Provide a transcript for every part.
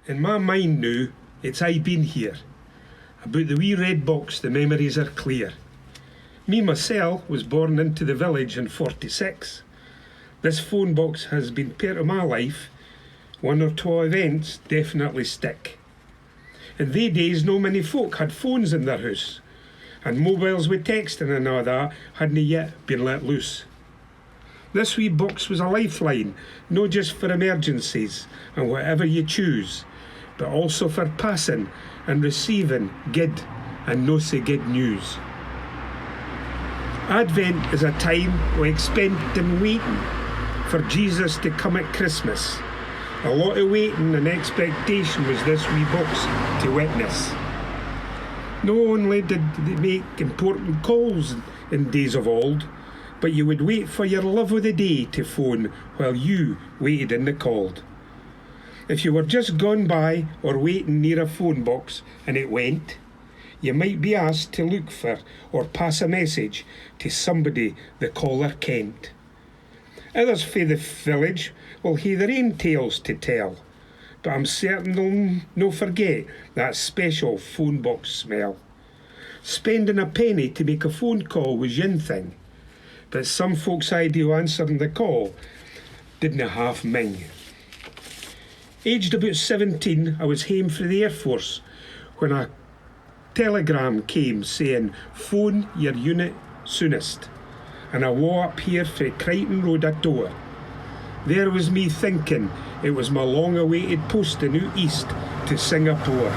In my mind now, it's I been here. About the wee red box, the memories are clear. Me myself was born into the village in 46. This phone box has been part of my life. One or two events definitely stick. In they days, no many folk had phones in their house, and mobiles with texting and all that hadn't yet been let loose. This wee box was a lifeline, no just for emergencies and whatever you choose, but also for passing and receiving good and no so good news. Advent is a time we expecting waiting for Jesus to come at Christmas. A lot of waiting and expectation was this wee box to witness. Not only did they make important calls in days of old, but you would wait for your love of the day to phone while you waited in the cold. If you were just gone by or waiting near a phone box and it went, you might be asked to look for or pass a message to somebody the caller kent. Others fae the village will hae their own tales to tell, but I'm certain they'll no forget that special phone box smell. Spending a penny to make a phone call was yin thing, but some folks' idea of answering the call didn't half ming. Aged about 17, I was hame frae the Air Force when a telegram came saying, "Phone your unit soonest," and I wa up here frae Crichton Road a door. There was me thinking it was my long-awaited posting out east to Singapore.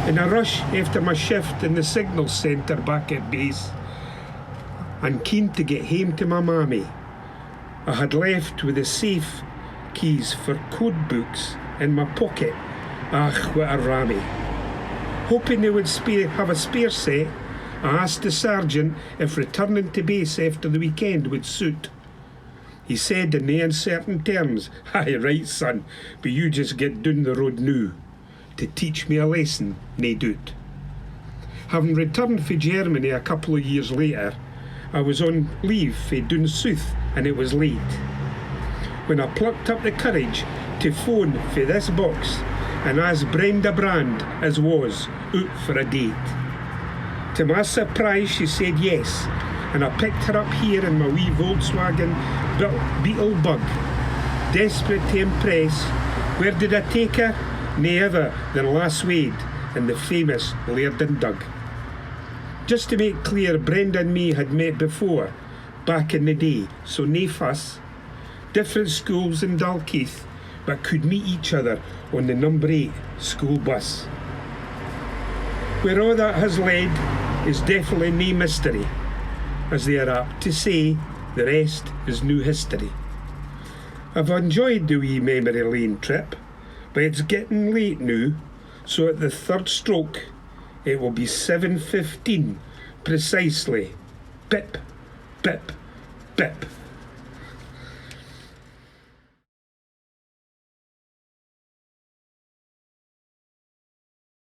In a rush after my shift in the signal centre back at base, and keen to get home to my mammy, I had left with the safe keys for code books in my pocket. Ach, what a rammy. Hoping they would have a spare set, I asked the sergeant if returning to base after the weekend would suit. He said in no uncertain terms, "Aye, right, son, but you just get down the road now," to teach me a lesson, nae doubt. Having returned from Germany a couple of years later, I was on leave fae down south and it was late, when I plucked up the courage to phone for this box and ask Brenda Brand as was out for a date. To my surprise, she said yes, and I picked her up here in my wee Volkswagen Beetle Bug. Desperate to impress, where did I take her? Nae other than Lass Wade and the famous Laird and Doug. Just to make clear, Brenda and me had met before, back in the day, so nae fuss. Different schools in Dalkeith, but could meet each other on the number 8 school bus. Where all that has led is definitely nae mystery. As they are apt to say, the rest is new history. I've enjoyed the wee memory lane trip, but it's getting late now, so at the third stroke, it will be 7:15 precisely. Pip, pip, pip.